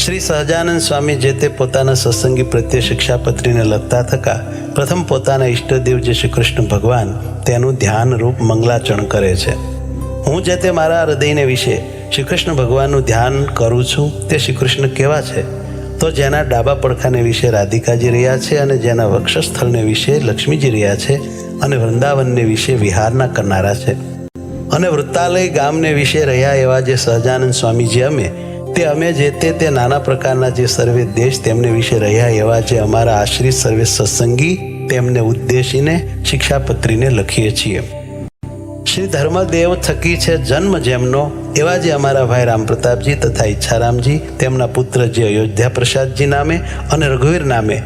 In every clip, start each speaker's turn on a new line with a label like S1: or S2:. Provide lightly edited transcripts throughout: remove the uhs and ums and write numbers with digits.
S1: શ્રી સહજાનંદ સ્વામી જે તે પોતાના સત્સંગી પ્રત્યે શિક્ષાપત્રીને લખતા થકા પ્રથમ પોતાના ઈષ્ટદેવ જે શ્રી કૃષ્ણ ભગવાન તેનું ધ્યાન રૂપ મંગલાચરણ કરે છે. હું જે તે મારા હૃદયને વિશે શ્રી કૃષ્ણ ભગવાનનું ધ્યાન કરું છું તે શ્રી કૃષ્ણ કેવા છે? તો જેના ડાબા પડખાને વિશે રાધિકાજી રહ્યા છે અને જેના વક્ષસ્થળને વિશે લક્ષ્મીજી રહ્યા છે અને વૃંદાવનને વિશે વિહારના કરનારા છે અને વૃત્તાલય ગામને વિશે રહ્યા એવા જે સહજાનંદ સ્વામીજી અમે જે તે નાના પ્રકારના જે સર્વે દેશ તેમને વિશે રહ્યા એવા જે અમારા આશ્રિત સર્વે સત્સંગી તેમને ઉદ્દેશીને શિક્ષાપત્રીને લખીએ છીએ. શ્રી ધર્મદેવ થકી છે જન્મ જેમનો એવા જે અમારા ભાઈ રામપ્રતાપજી તથા ઈચ્છારામજી તેમના પુત્ર જે અયોધ્યા પ્રસાદજી નામે અને રઘુવીર નામે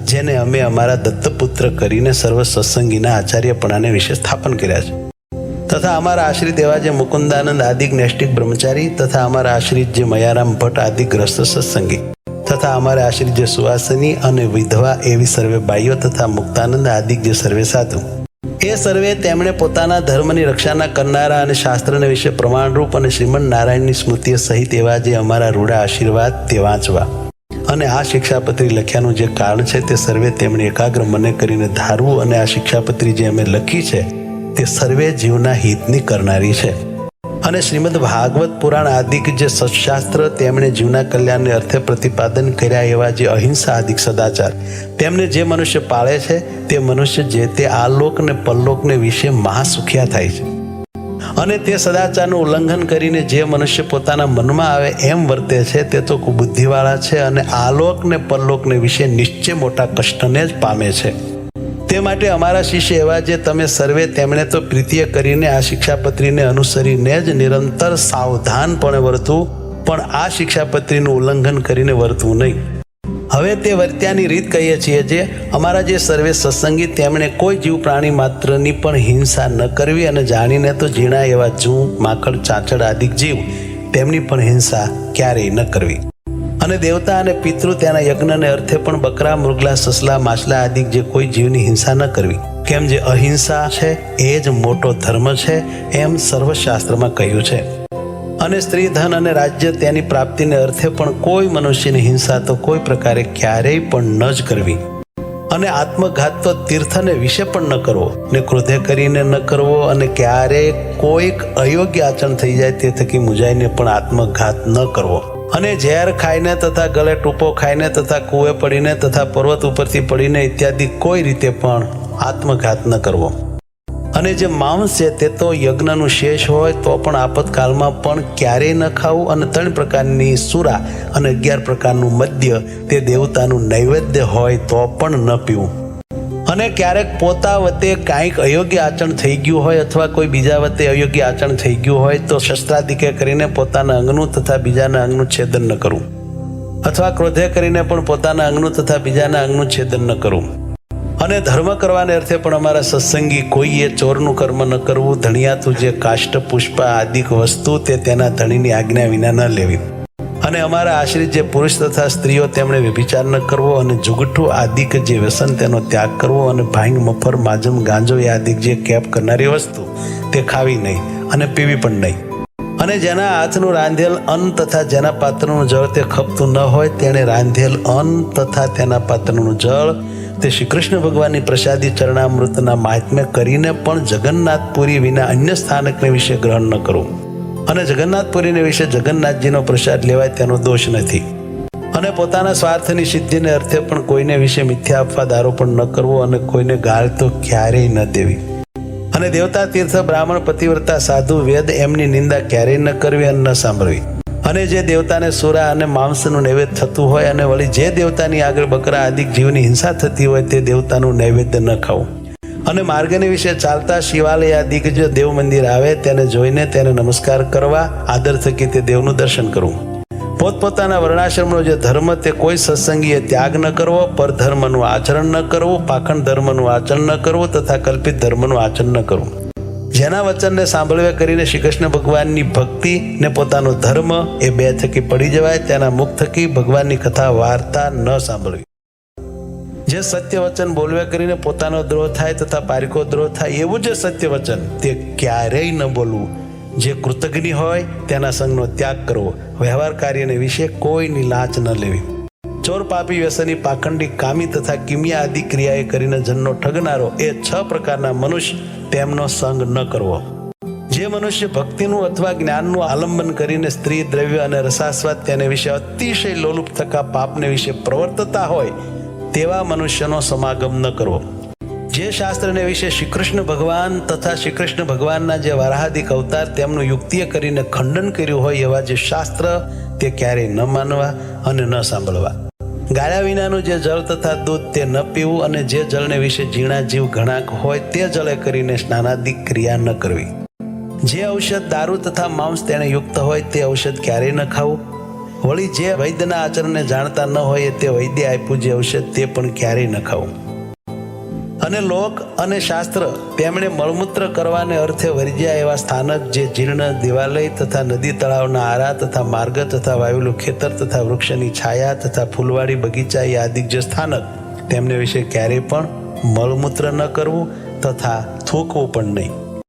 S1: જેને અમે અમારા દત્તપુત્ર કરીને સર્વ સત્સંગીના આચાર્યપણાને વિશે સ્થાપન કર્યા છે તથા અમારા આશ્રિત એવા જે મુકુંદાનંદ આદિક નૈષ્ટિક બ્રહ્મચારી તથા અમારા આશ્રિત જે મયારામ ભટ્ટ આદિ ગ્રસ્ત સત્સંગી તથા અમારા આશ્રિત જે સુવાસની અને વિધવા એવી સર્વે બાઈઓ તથા મુક્તાનંદ આદિક જે સર્વે સાધુ એ સર્વે તેમણે પોતાના ધર્મની રક્ષાના કરનારા અને શાસ્ત્રને વિશે પ્રમાણરૂપ અને શ્રીમદ નારાયણની સ્મૃતિઓ સહિત એવા જે અમારા રૂડા આશીર્વાદ તે વાંચવા અને આ શિક્ષાપત્રી લખ્યાનું જે કારણ છે તે સર્વે તેમણે એકાગ્ર મને કરીને ધારવું અને આ શિક્ષાપત્રી જે અમે લખી છે તે સર્વે જીવના હિતની કરનારી છે અને શ્રીમદ ભાગવત પુરાણ આદિક જે સત્શાસ્ત્ર તેમણે જીવના કલ્યાણને અર્થે પ્રતિપાદન કર્યા એવા જે અહિંસા આદિક સદાચાર તેમને જે મનુષ્ય પાળે છે તે મનુષ્ય જે તે આલોક ને પરલોકને વિશે મહાસુખિયા થાય છે અને તે સદાચારનું ઉલ્લંઘન કરીને જે મનુષ્ય પોતાના મનમાં આવે એમ વર્તે છે તે તો કુબુદ્ધિવાળા છે અને આલોક ને પરલોકને વિશે નિશ્ચય મોટા કષ્ટને જ પામે છે. તે માટે અમારા શિષ્ય એવા જે તમે સર્વે તેમણે તો પ્રીતિય કરીને આ શિક્ષાપત્રીને અનુસરીને જ નિરંતર સાવધાનપણે વર્તવું પણ આ શિક્ષાપત્રીનું ઉલ્લંઘન કરીને વર્તવું નહીં. હવે તે વર્ત્યાની રીત કહીએ છીએ જે અમારા જે સર્વે સત્સંગી તેમણે કોઈ જીવ પ્રાણી માત્રની પણ હિંસા ન કરવી અને જાણીને તો ઝીણા એવા જૂ માકડ ચાંચડ આદિક જીવ તેમની પણ હિંસા ક્યારેય ન કરવી અને દેવતા અને પિતૃ તેના યજ્ઞને અર્થે પણ બકરા મૃગલા સસલા માછલા આદિ જે કોઈ જીવની હિંસા ન કરવી કેમ જે અહિંસા છે એ જ મોટો ધર્મ છે એમ સર્વશાસ્ત્રમાં કહ્યું છે. અને સ્ત્રી ધન અને રાજ્ય તેની પ્રાપ્તિને અર્થે પણ કોઈ મનુષ્યની હિંસા તો કોઈ પ્રકારે ક્યારેય પણ ન જ કરવી અને આત્મઘાત તો તીર્થને વિશે પણ ન કરવો ને ક્રોધે કરીને ન કરવો અને ક્યારેય કોઈક અયોગ્ય આચરણ થઈ જાય તે થકી મુજાઈને પણ આત્મઘાત ન કરવો અને ઝેર ખાઈને તથા ગળે ટૂંપો ખાઈને તથા કૂએ પડીને તથા પર્વત ઉપરથી પડીને ઇત્યાદિ કોઈ રીતે પણ આત્મઘાત ન કરવો અને જે માંસ છે તે તો યજ્ઞનું શેષ હોય તો પણ આપતકાળમાં પણ ક્યારેય ન ખાવું અને 3 પ્રકારની સુરા અને 11 પ્રકારનું મદ્ય તે દેવતાનું નૈવેદ્ય હોય તો પણ ન પીવું અને ક્યારેક પોતા વતે કાંઈક અયોગ્ય આચરણ થઈ ગયું હોય અથવા કોઈ બીજા વતે અયોગ્ય આચરણ થઈ ગયું હોય તો શસ્ત્રાદિકે કરીને પોતાના અંગનું તથા બીજાના અંગનું છેદન ન કરવું અથવા ક્રોધે કરીને પણ પોતાના અંગનું તથા બીજાના અંગનું છેદન ન કરવું અને ધર્મ કરવાને અર્થે પણ અમારા સત્સંગી કોઈએ ચોરનું કર્મ ન કરવું ધણિયાતું જે કાષ્ટ પુષ્પ આદિક વસ્તુ તે તેના ધણીની આજ્ઞા વિના ન લેવી અને અમારા આશ્રિત જે પુરુષ તથા સ્ત્રીઓ તેમણે વ્યભિચાર ન કરવો અને જુગઠું આદિક જે વ્યસન તેનો ત્યાગ કરવો અને ભાંગ મફર માજમ ગાંજો એ આદિક જે કેપ કરનારી વસ્તુ તે ખાવી નહીં અને પીવી પણ નહીં અને જેના હાથનું રાંધેલ અન્ન તથા જેના પાત્રનું જળ તે ખપતું ન હોય તેણે રાંધેલ અન્ન તથા તેના પાત્રનું જળ તે શ્રી કૃષ્ણ ભગવાનની પ્રસાદી ચરણામૃતના મહાત્મ્ય કરીને પણ જગન્નાથપુરી વિના અન્ય સ્થાનકને વિશે ગ્રહણ ન કરવું અને જગન્નાથપુરીને વિશે જગન્નાથજીનો પ્રસાદ લેવાય તેનો દોષ નથી અને પોતાના સ્વાર્થની સિદ્ધિને અર્થે પણ કોઈને વિશે મિથ્યા અપવાદ આરોપણ ન કરવો અને કોઈને ગાળ તો ક્યારેય ન દેવી અને દેવતા તીર્થ બ્રાહ્મણ પતિવ્રતા સાધુ વેદ એમની નિંદા ક્યારેય ન કરવી અને ન સાંભળવી અને જે દેવતાને સુરા અને માંસનું નૈવેદ્ય થતું હોય અને વળી જે દેવતાની આગળ બકરા આદિક જીવની હિંસા થતી હોય તે દેવતાનું નૈવેદ્ય ન ખાવું અને માર્ગને વિશે ચાલતા શિવાલય આદિક જે દેવ મંદિર આવે તેને જોઈને તેને નમસ્કાર કરવા આદર થકી તે દેવનું દર્શન કરવું પોતપોતાના વર્ણાશ્રમનો જે ધર્મ તે કોઈ સત્સંગીએ ત્યાગ ન કરવો પરધર્મનું આચરણ ન કરવું પાખંડ ધર્મનું આચરણ ન કરવું તથા કલ્પિત ધર્મનું આચરણ ન કરવું જેના વચનને સાંભળવે કરીને શ્રી કૃષ્ણ ભગવાનની ભક્તિ ને પોતાનો ધર્મ એ બે થકી પડી જવાય તેના મુખ થકી ભગવાનની કથા વાર્તા ન સાંભળવી જે સત્ય વચન બોલવે કરીને પોતાનો દ્રોહ થાય તથા પારિકો દ્રોહ થાય એવું જે સત્ય વચન તે ક્યારેય ન બોલવું જે કૃતજ્ઞ હોય તેના સંગનો ત્યાગ કરવો, વ્યવહાર કાર્યને વિશે કોઈની લાંચ ન લેવી. ચોર, પાપી, વ્યસની, પાખંડી, કામી તથા કિમિયા આદિ ક્રિયાએ કરીને જનનો ઠગનારો એ 6 પ્રકારના મનુષ્ય, તેમનો સંગ ન કરવો. જે મનુષ્ય ભક્તિનું અથવા જ્ઞાનનું આલંબન કરીને સ્ત્રી, દ્રવ્ય અને રસાસ્વાદ તેને વિશે અતિશય લોલુપ થકા પાપને વિશે પ્રવર્તતા હોય તેવા મનુષ્યનો સમાગમ ન કરવો. જે શાસ્ત્રને વિશે શ્રી કૃષ્ણ ભગવાન તથા શ્રી કૃષ્ણ ભગવાનના જે વારાહાદિક અવતાર તેમનું યુક્તિએ કરીને ખંડન કર્યું હોય એવા જે શાસ્ત્ર તે ક્યારેય ન માનવા અને ન સાંભળવા. ગાળ્યા વિનાનું જે જળ તથા દૂધ તે ન પીવું અને જે જળને વિશે ઝીણા જીવ ઘણાક હોય તે જળે કરીને સ્નાનાદિક ક્રિયા ન કરવી. જે ઔષધ, દારૂ તથા માંસ તેને યુક્ત હોય તે ઔષધ ક્યારેય ન ખાવું. વળી જે વૈદ્યના આચરણને જાણતા ન હોય તે વૈદ્ય આપ્યું જે ઔષધ તે પણ ક્યારેય ન ખાવું. અને લોક અને શાસ્ત્ર તેમણે મળમૂત્ર કરવાને અર્થે વર્જ્યા એવા સ્થાનક જે જીર્ણ, દેવાલય તથા નદી તળાવના આરા તથા માર્ગ તથા વાવેલું ખેતર તથા વૃક્ષની છાયા તથા ફૂલવાડી બગીચા એ આદિક જે સ્થાનક તેમને વિશે ક્યારેય પણ મળમૂત્ર ન કરવું તથા થૂકવું પણ નહીં.